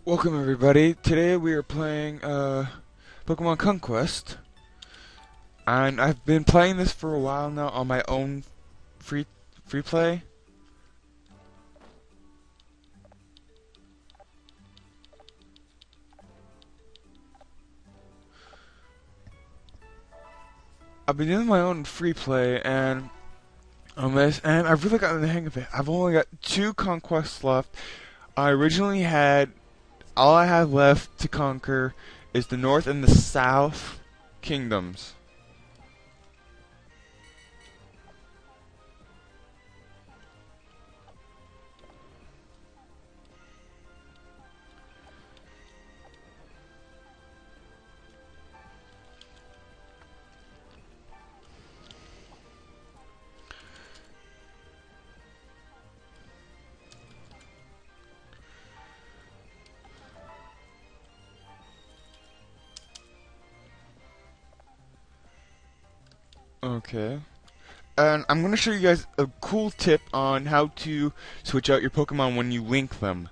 Welcome everybody. Today we are playing Pokemon Conquest, and I've been playing this for a while now on my own free play. I've been doing my own free play and on this, and I've really gotten the hang of it. I've only got 2 conquests left. I originally had all I have left to conquer is the North and the South kingdoms. Okay. And I'm going to show you guys a cool tip on how to switch out your Pokemon when you link them.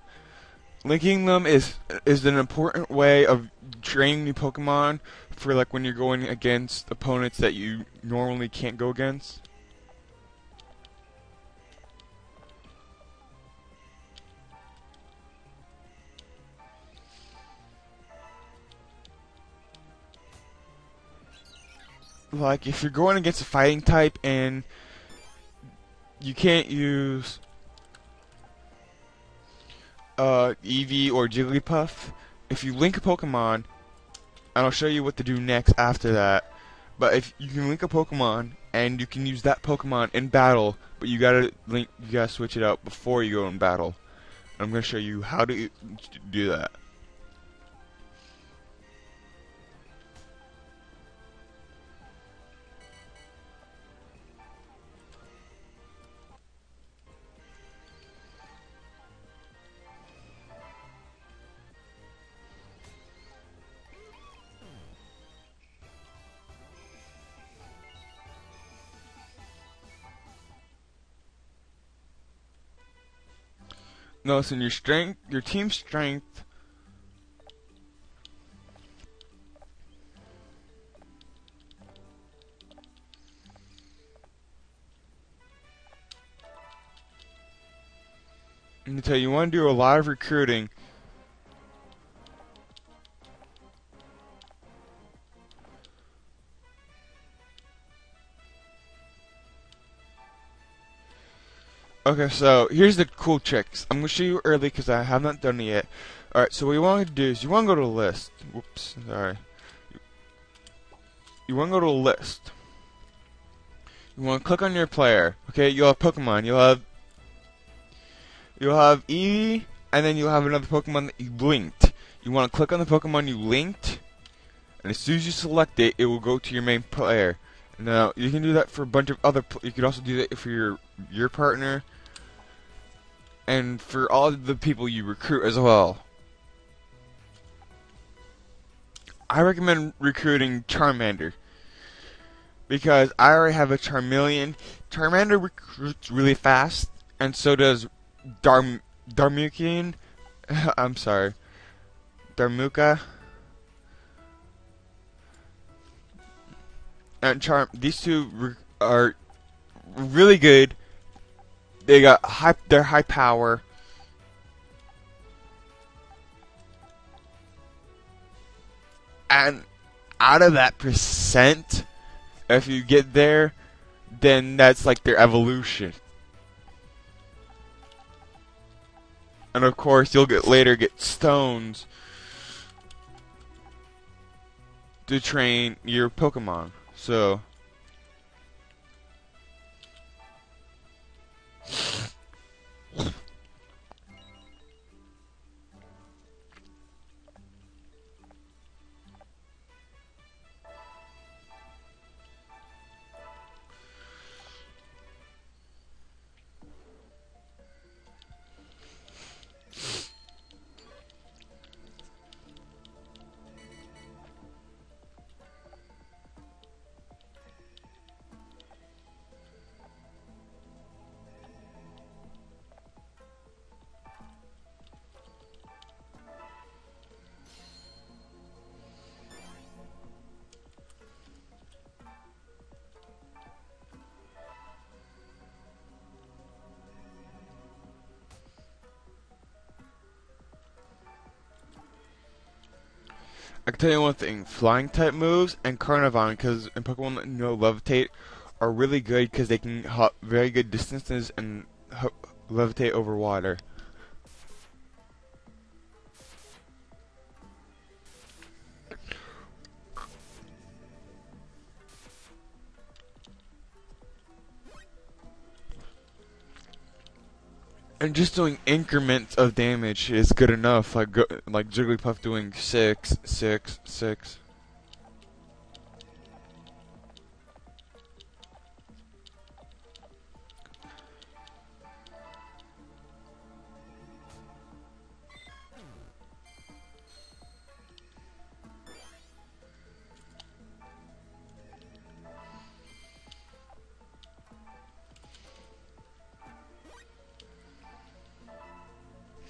Linking them is an important way of training new Pokemon for like when you're going against opponents that you normally can't go against. Like if you're going against a fighting type and you can't use Eevee or Jigglypuff, if you link a Pokemon, and I'll show you what to do next after that. But if you can link a Pokemon and you can use that Pokemon in battle, but you gotta switch it out before you go in battle. I'm gonna show you how to do that. Notice in your team strength. I'm gonna tell you, you want to do a lot of recruiting. Okay, so here's the cool tricks. I'm gonna show you early because I have not done it yet. Alright, so what you want to do is you want to go to a list. Whoops, sorry. You want to go to a list. You want to click on your player. Okay, you'll have Pokemon. You'll have Eevee, and then you'll have another Pokemon that you linked. You want to click on the Pokemon you linked, and as soon as you select it, it will go to your main player. Now you can do that for a bunch of other. You could also do that for your partner, and for all the people you recruit as well. I recommend recruiting Charmander because I already have a Charmeleon. Charmander recruits really fast, and so does Darmukian. I'm sorry, Darmuka. And These two are really good. They're high power. And out of that percent, if you get there, then that's like their evolution. And of course, you'll later get stones to train your Pokemon. So I can tell you one thing: flying type moves and Carnivine, because in Pokemon that levitate, are really good because they can hop very good distances and levitate over water. And just doing increments of damage is good enough. Like Jigglypuff doing 6, 6, 6.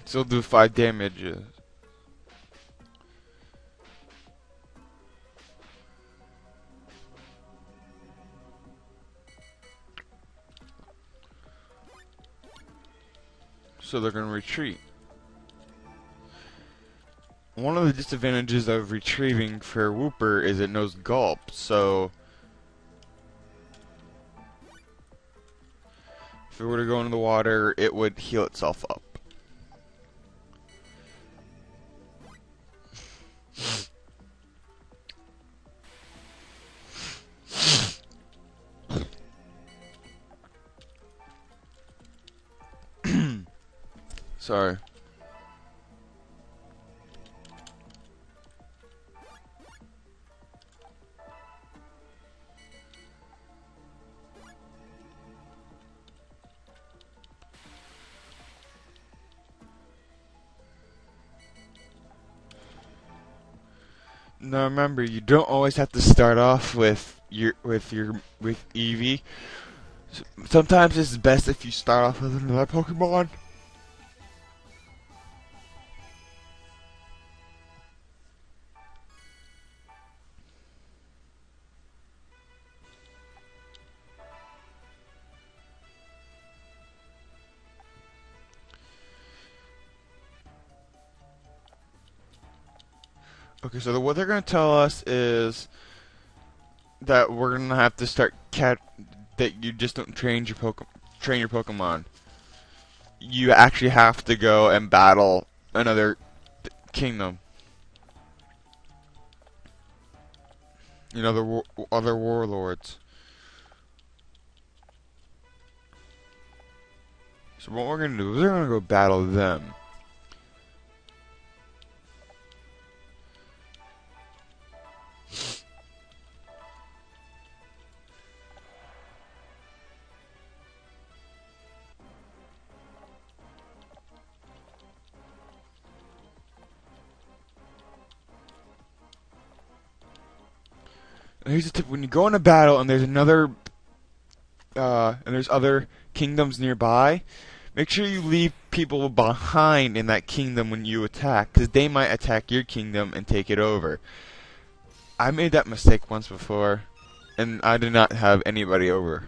Still do 5 damage. So they're gonna retreat. One of the disadvantages of retrieving for Wooper is it knows Gulp, so if it were to go into the water, it would heal itself up. Sorry. Now remember, you don't always have to start off with Eevee. Sometimes it's best if you start off with another Pokemon. Okay, so what they're going to tell us is that we're going to have to start that you just don't train your Pokemon. You actually have to go and battle another kingdom. You know, the other warlords. So what we're going to do is we're going to go battle them. Here's a tip: when you go in a battle and there's other kingdoms nearby, make sure you leave people behind in that kingdom when you attack, because they might attack your kingdom and take it over. I made that mistake once before, and I did not have anybody over.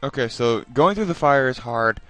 Okay, so going through the fire is hard.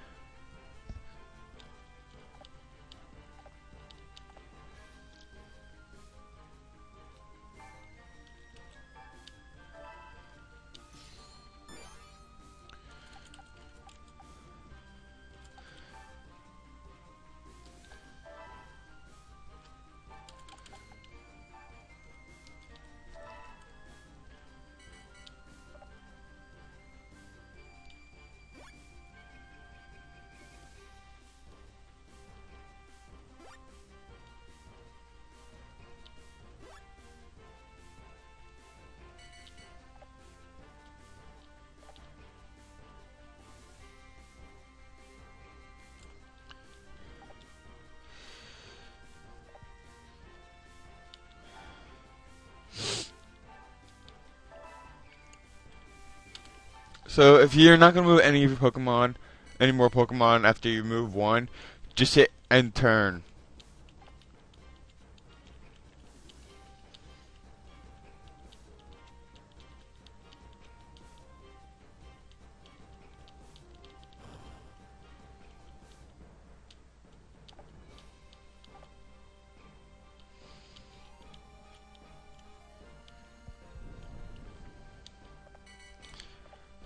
So if you're not gonna move any of your Pokemon, any more Pokemon after you move one, just hit end turn.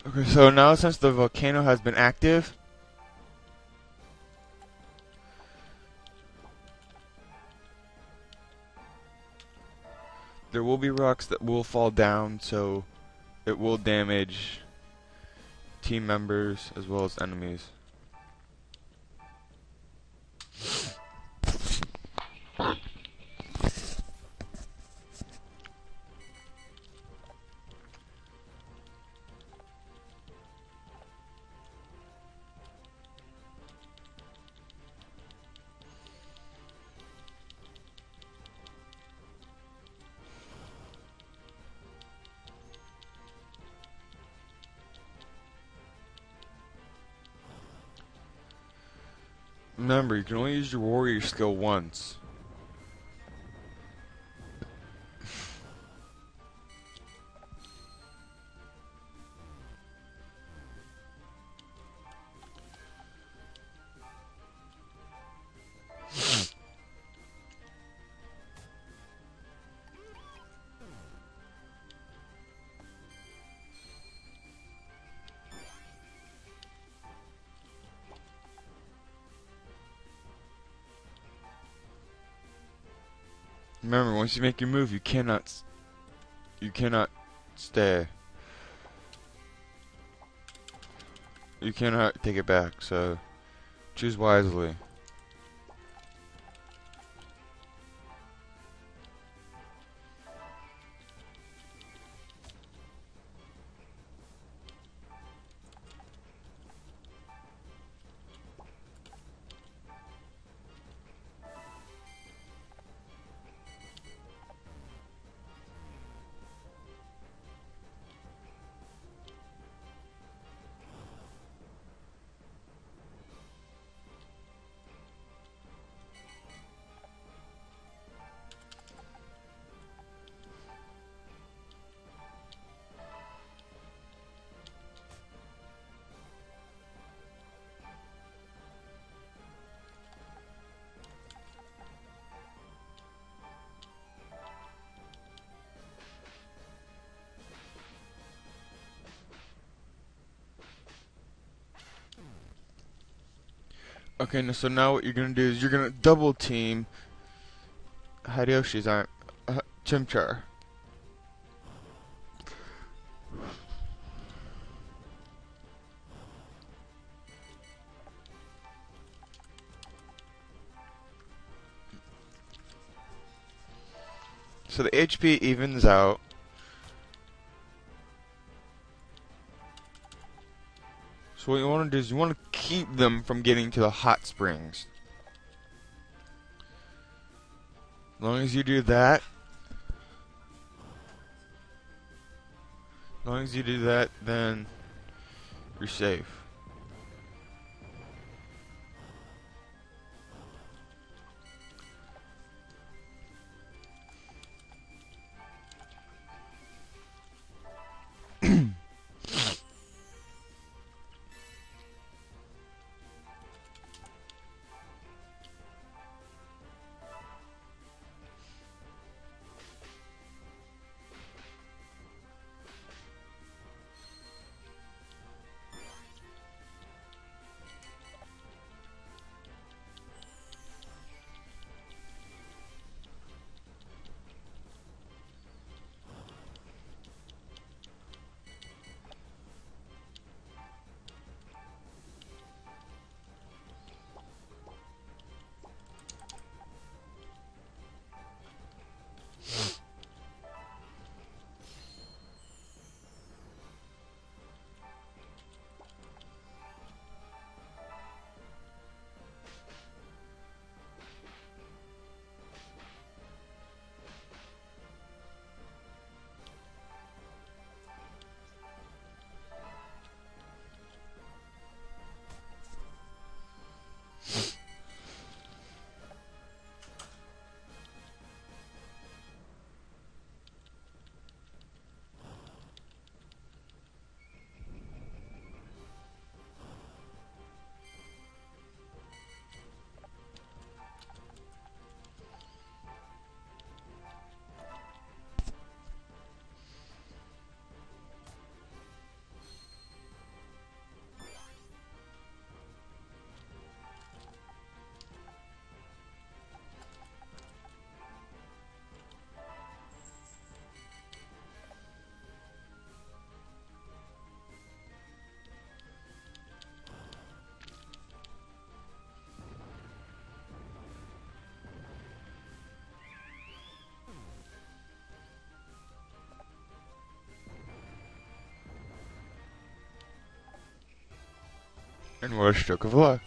Okay, so now since the volcano has been active, there will be rocks that will fall down, so it will damage team members as well as enemies. Remember, you can only use your warrior skill once. Remember, once you make your move, you cannot stay. You cannot take it back, so choose wisely. Okay, so now what you're gonna do is you're gonna double team Hideyoshi's Chimchar. So the HP evens out. So what you want to do is you want to keep them from getting to the hot springs. As long as you do that, then you're safe. And what a stroke of luck.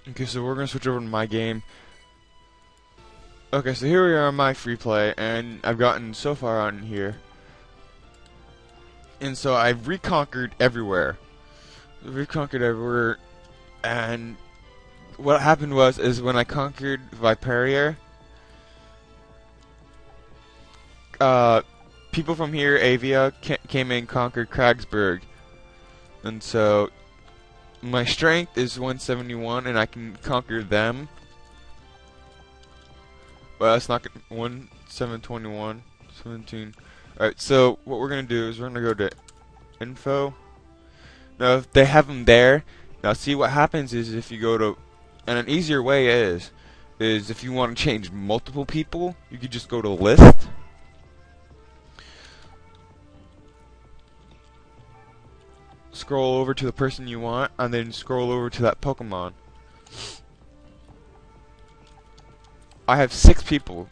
Okay, so we're gonna switch over to my game. Okay, so here we are on my free play, and I've gotten so far on here. And so I've reconquered everywhere. Reconquered everywhere, and what happened is when I conquered Viperior, people from here, Avia, came in and conquered Kragsburg. And so my strength is 171, and I can conquer them. Well, that's not 1721, 17. Alright, so what we're gonna do is we're gonna go to info. Now, if they have them there, now see what happens is if you go to, and an easier way is if you want to change multiple people, you could just go to list. Scroll over to the person you want, and then scroll over to that Pokemon. I have 6 people.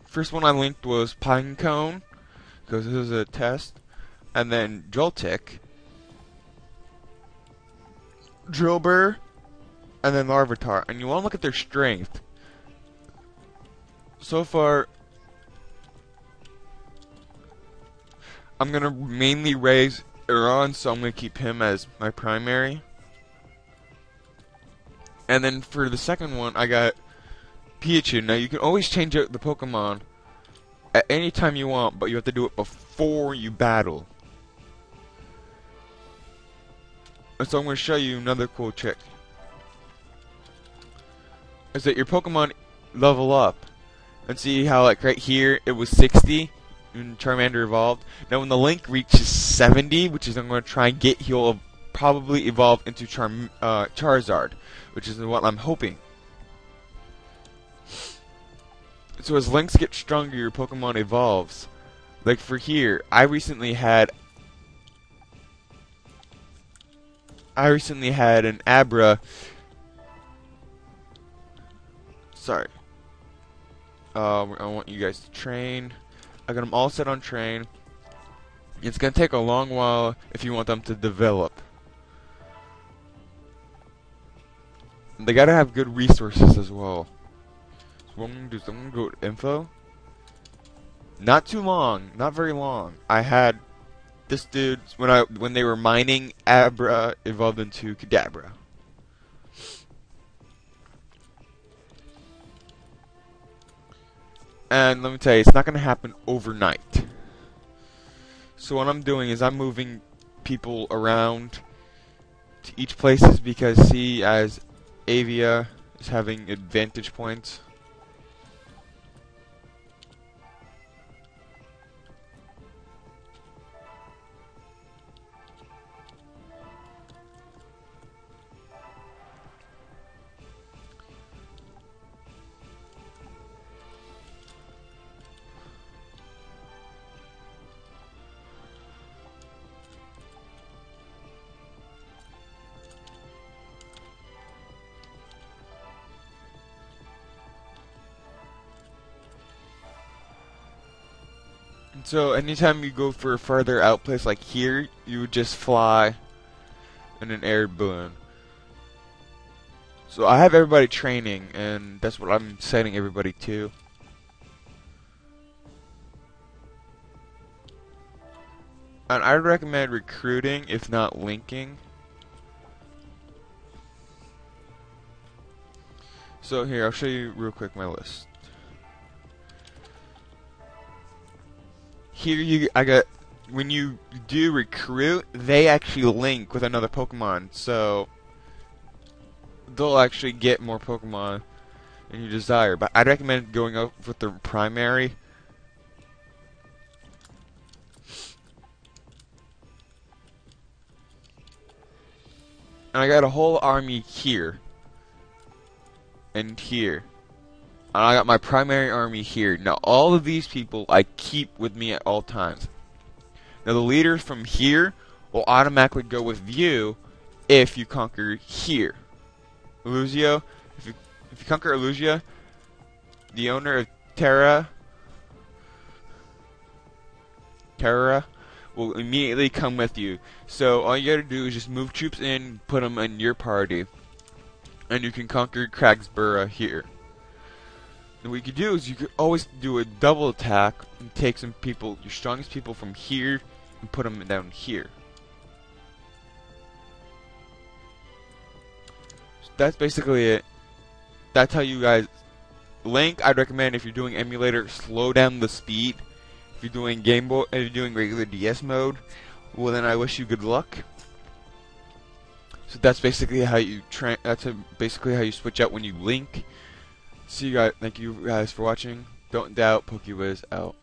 First one I linked was Pinecone, because this is a test. And then Joltik, Drillbur, and then Larvitar. And you want to look at their strength. So far, I'm going to mainly raise Uron, so I'm going to keep him as my primary. And then for the second one, I got Pichu. Now, you can always change out the Pokemon at any time you want, but you have to do it before you battle. And so I'm going to show you another cool trick. Is that your Pokemon level up. And see how, like, right here, it was 60 when Charmander evolved. Now, when the link reaches 70, which is I'm going to try and get, he'll probably evolve into Charizard, which is what I'm hoping. So as links get stronger, your Pokemon evolves. Like for here, I recently had an Abra. Sorry. I want you guys to train. I got them all set on train. It's gonna take a long while if you want them to develop. They gotta have good resources as well. So what I'm gonna do is I'm gonna go to info. Not too long, not very long. I had this dude when they were mining, Abra evolved into Kadabra. And let me tell you, it's not gonna happen overnight. So what I'm doing is I'm moving people around to each places because see, as Avia is having advantage points. So anytime you go for a further out place like here, you would just fly in an air balloon. So I have everybody training, and that's what I'm setting everybody to. And I'd recommend recruiting, if not linking. So here, I'll show you real quick my list. Here I got, when you do recruit, they actually link with another Pokemon, so they'll actually get more Pokemon than you desire. But I'd recommend going up with the primary. And I got a whole army here and here. And I got my primary army here. Now all of these people I keep with me at all times. Now the leaders from here will automatically go with you if you conquer here. Illusio, if you conquer Illusia, the owner of Terra will immediately come with you. So all you gotta do is just move troops in, put them in your party, and you can conquer Kragsborough here. And what you could do is you could always do a double attack and take some people, your strongest people from here, and put them down here. So that's basically it. That's how you guys link. I'd recommend if you're doing emulator, slow down the speed. If you're doing Game Boy, if you're doing regular DS mode, well then I wish you good luck. So that's basically how you basically how you switch out when you link. See you guys. Thank you guys for watching. Don't doubt. PokeWiz out.